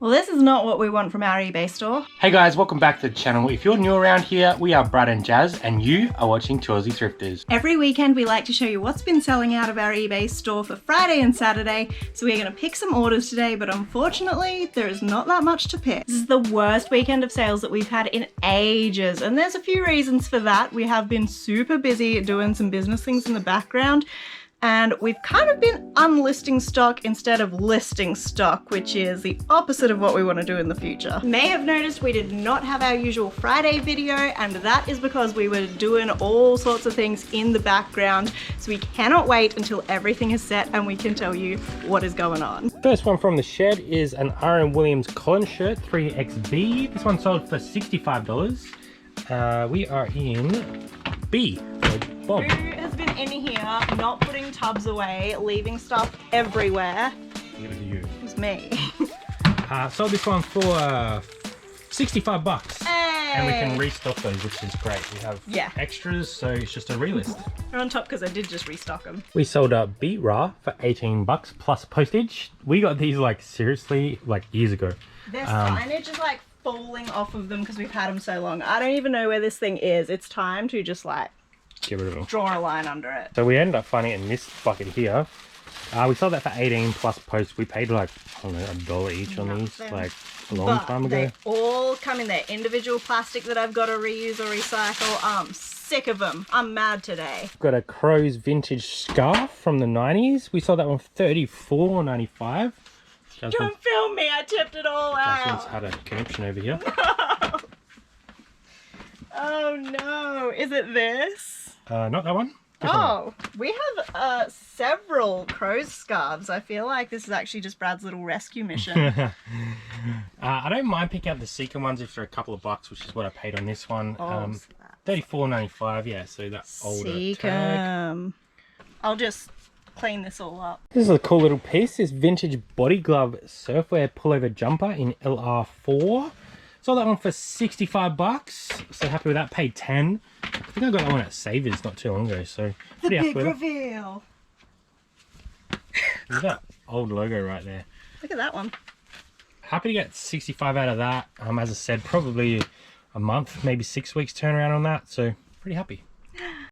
Well, this is not what we want from our eBay store. Hey guys, welcome back to the channel. If you're new around here, we are Brad and Jazz, and you are watching Two Aussie Thrifters. Every weekend we like to show you what's been selling out of our eBay store for Friday and Saturday, so we're going to pick some orders today, but unfortunately there is not that much to pick. This is the worst weekend of sales that we've had in ages, and there's a few reasons for that. We have been super busy doing some business things in the background, and we've kind of been unlisting stock instead of listing stock, which is the opposite of what we want to do in the future. You may have noticed we did not have our usual Friday video, and that is because we were doing all sorts of things in the background, so we cannot wait until everything is set and we can tell you what is going on. First one from the shed is an R.M. Williams Colin shirt, 3XB. This one sold for $65. We are in B. Bob. Who has been in here not putting tubs away, leaving stuff everywhere? It was you. It was me. Sold this one for $65. Hey. And we can restock those, which is great. We have extras, so it's just a relist. They're on top because I did just restock them. We sold a Beat Raw for $18 plus postage. We got these like seriously like years ago. Their signage is like falling off of them because we've had them so long. I don't even know where this thing is. It's time to just like get rid of them. Draw a line under it. So we ended up finding it in this bucket here. We sold that for 18 plus post. We paid like, I don't know, $1 each on these, like a long time ago. They all come in their individual plastic that I've got to reuse or recycle. I'm sick of them. I'm mad today. Got a Crow's vintage scarf from the 90s. We sold that one for $34.95. Don't film me, I tipped it all out. Jasmin's had a conniption over here. No. Oh no, is it this? Not that one. Oh, we have several Crow's scarves. I feel like this is actually just Brad's little rescue mission. I don't mind picking up the Seeker ones if they're a couple of bucks, which is what I paid on this one. $34.95, yeah, so that's older tag. I'll just clean this all up. This is a cool little piece, this vintage body glove surfwear pullover jumper in LR4. Sold that one for $65. So happy with that. Paid 10. I think I got that one at Savers not too long ago. So the big reveal. Look at that old logo right there. Look at that one. Happy to get 65 out of that. As I said, probably a month, maybe 6 weeks turnaround on that. So pretty happy.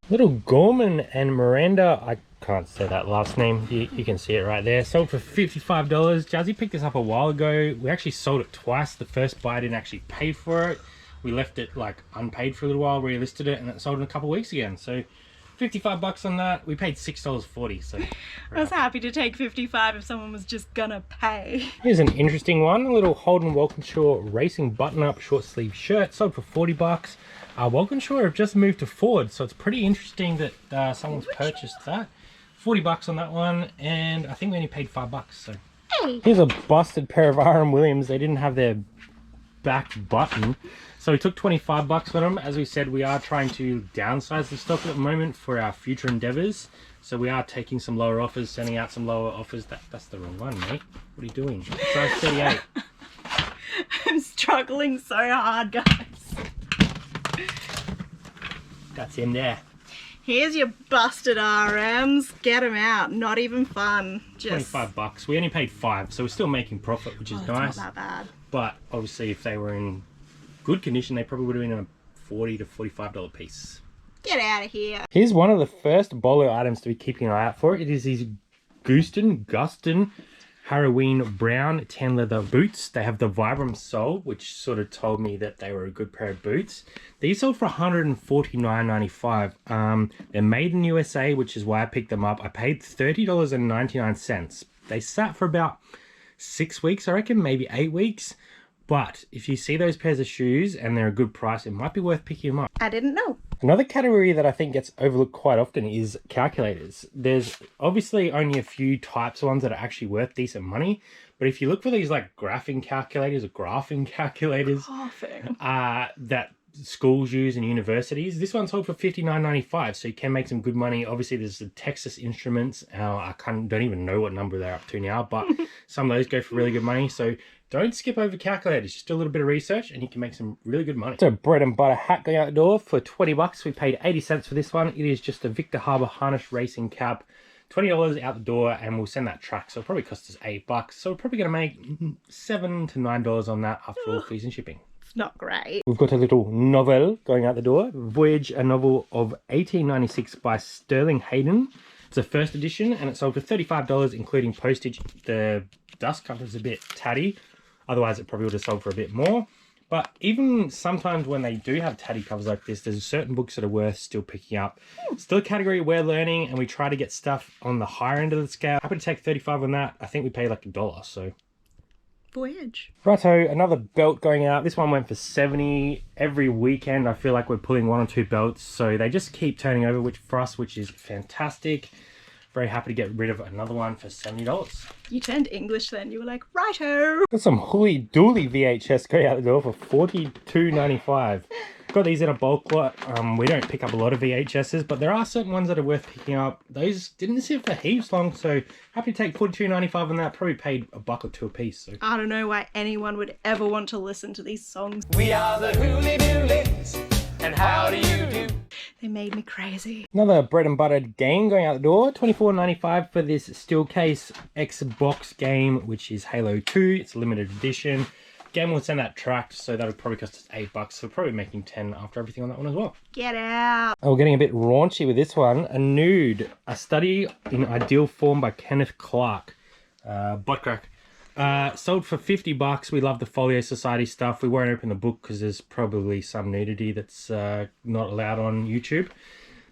Little Gorman and Miranda, I can't say that last name, you can see it right there, sold for $55. Jazzy picked this up a while ago. We actually sold it twice. The first buy didn't actually pay for it. We left it like unpaid for a little while, relisted it, and it sold in a couple of weeks again. So $55 on that. We paid $6.40. So I was happy to take 55 if someone was just gonna pay. Here's an interesting one, a little Holden Walkinshaw racing button-up short sleeve shirt, sold for $40. Walkinshaw have just moved to Ford, so it's pretty interesting that someone's purchased that. $40 on that one, and I think we only paid $5. So here's a busted pair of R.M. Williams. They didn't have their back button, so we took $25 for them. As we said, we are trying to downsize the stock at the moment for our future endeavors, so we are taking some lower offers, sending out some lower offers. That's the wrong one, mate. What are you doing? Size 38. I'm struggling so hard, guys. That's him there. Here's your busted RMs. Get them out. Not even fun. Just $25. We only paid $5, so we're still making profit, which is nice. Not that bad. But obviously, if they were in good condition, they probably would have been a $40 to $45 piece. Get out of here. Here's one of the first bolo items to be keeping an eye out for. It is these Guston Halloween brown tan leather boots. They have the Vibram sole, which sort of told me that they were a good pair of boots. These sold for $149.95. They're made in USA, which is why I picked them up. I paid $30.99. They sat for about 6 weeks, I reckon, maybe 8 weeks. But if you see those pairs of shoes and they're a good price, it might be worth picking them up. I didn't know. Another category that I think gets overlooked quite often is calculators. There's obviously only a few types of ones that are actually worth decent money. But if you look for these like graphing calculators or that schools use and universities, this one sold for $59.95, so you can make some good money. Obviously there's the Texas Instruments. I don't even know what number they're up to now, but some of those go for really good money. So don't skip over calculators. Just do a little bit of research and you can make some really good money. So bread and butter hat going out the door for $20. We paid 80 cents for this one. It is just a Victor Harbor harness racing cap. $20 out the door, and we'll send that track. So it'll probably cost us $8. So we're probably going to make $7 to $9 on that after all fees and shipping. It's not great. We've got a little novel going out the door. Voyage, a novel of 1896 by Sterling Hayden. It's a first edition, and it sold for $35, including postage. The dust cover's a bit tatty. Otherwise, it probably would have sold for a bit more. But even sometimes when they do have tatty covers like this, there's certain books that are worth still picking up. Still a category we're learning, and we try to get stuff on the higher end of the scale. Happy to take 35 on that. I think we paid like $1, so. Voyage. Righto, another belt going out. This one went for 70. Every weekend I feel like we're pulling 1 or 2 belts, so they just keep turning over, which for us, which is fantastic. Very happy to get rid of another one for $70. You turned English then. You were like, righto. Got some Hooly Dooly VHS going out the door for $42.95. Got these in a bulk lot. We don't pick up a lot of VHSs, but there are certain ones that are worth picking up. Those didn't sit for heaps long, so happy to take $42.95 on that. Probably paid $1 or $2 a piece. So. I don't know why anyone would ever want to listen to these songs. We are the Hooly Doolies, and how do you do? They made me crazy. Another bread and buttered game going out the door. $24.95 for this steel case Xbox game, which is Halo 2. It's a limited edition. Game will send that tracked, so that would probably cost us $8. So we're probably making 10 after everything on that one as well. Get out. Oh, we're getting a bit raunchy with this one. A Nude, a study in ideal form by Kenneth Clark. Butt crack. Sold for $50. We love the Folio Society stuff. We won't open the book because there's probably some nudity that's not allowed on YouTube.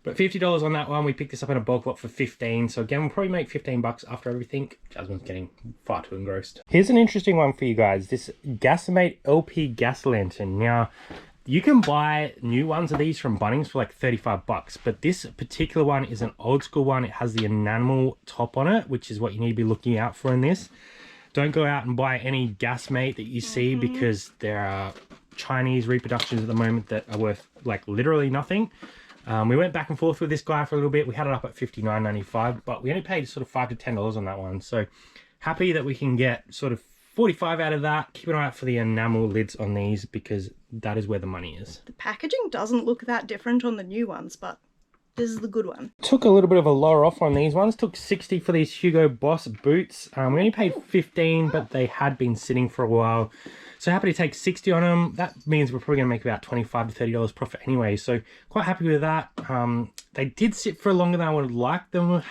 But $50 on that one. We picked this up in a bulk lot for $15. So again, we'll probably make $15 after everything. Jasmin's getting far too engrossed. Here's an interesting one for you guys. This Gasomate Lp Gasoline. Now, you can buy new ones of these from Bunnings for like $35, but this particular one is an old school one. It has the enamel top on it, which is what you need to be looking out for in this. Don't go out and buy any Gasomate that you see because there are Chinese reproductions at the moment that are worth like literally nothing. We went back and forth with this guy for a little bit. We had it up at $59.95, but we only paid sort of $5 to $10 on that one. So happy that we can get sort of 45 out of that. Keep an eye out for the enamel lids on these because that is where the money is. The packaging doesn't look that different on the new ones, but this is the good one. Took a little bit of a lower off on these ones. Took 60 for these Hugo Boss boots. We only paid 15, but they had been sitting for a while. So happy to take 60 on them. That means we're probably going to make about $25 to $30 profit anyway. So quite happy with that. They did sit for longer than I would like them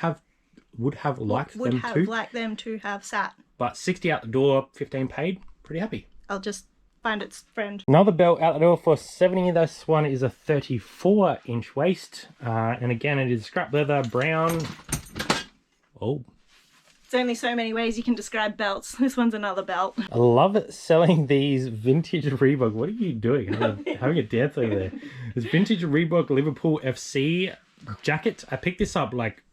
would have liked them to have sat. But 60 out the door, 15 paid. Pretty happy. I'll just find its friend. Another belt out the door for 70. This one is a 34-inch waist. And again, it is scrap leather, brown. Oh. There's only so many ways you can describe belts. This one's another belt. I love selling these vintage Reebok. What are you doing? Having a dance over there. This vintage Reebok Liverpool FC jacket. I picked this up like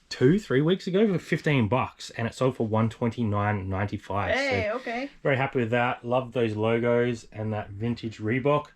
2-3 weeks ago for $15 and it sold for $129.95. Hey, so okay. Very happy with that. Love those logos and that vintage Reebok.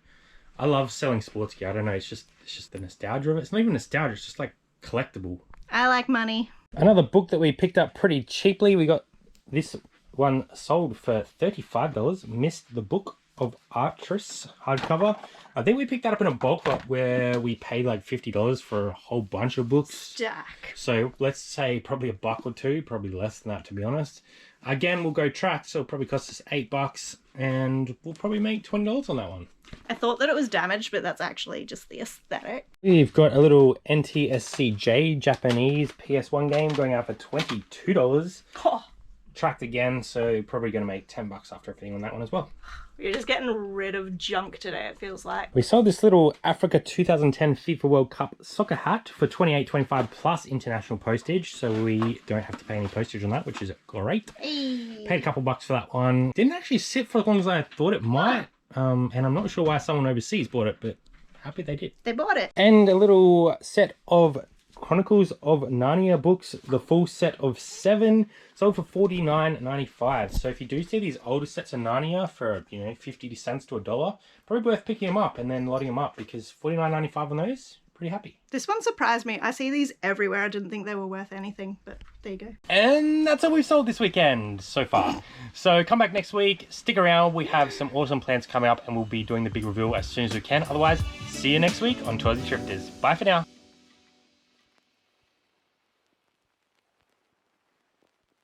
I love selling sports gear. I don't know, it's just the nostalgia of it. It's not even nostalgia, it's just like collectible. I like money. Another book that we picked up pretty cheaply. We got this one sold for $35. Missed the Book of Artress hardcover. I think we picked that up in a bulk lot where we paid like $50 for a whole bunch of books. Stack. So let's say probably $1 or $2, probably less than that to be honest. Again, we'll go tracked, so it'll probably cost us $8 and we'll probably make $20 on that one. I thought that it was damaged, but that's actually just the aesthetic. We've got a little NTSCJ Japanese PS1 game going out for $22. Oh. Tracked again, so probably going to make $10 after everything on that one as well. We're just getting rid of junk today, it feels like. We sold this little Africa 2010 FIFA World Cup soccer hat for $28.25 plus international postage, so we don't have to pay any postage on that, which is great. Hey. Paid a couple bucks for that one. Didn't actually sit for as long as I thought it might, and I'm not sure why someone overseas bought it, but happy they did. They bought it. And a little set of Chronicles of Narnia books, the full set of 7, sold for $49.95. So if you do see these older sets of Narnia for 50 cents to $1, probably worth picking them up and then loading them up because $49.95 on those, pretty happy. This one surprised me. I see these everywhere. I didn't think they were worth anything, but there you go. And that's all we've sold this weekend so far. So come back next week, stick around. We have some awesome plans coming up and we'll be doing the big reveal as soon as we can. Otherwise, see you next week on Tours and Shifters. Bye for now.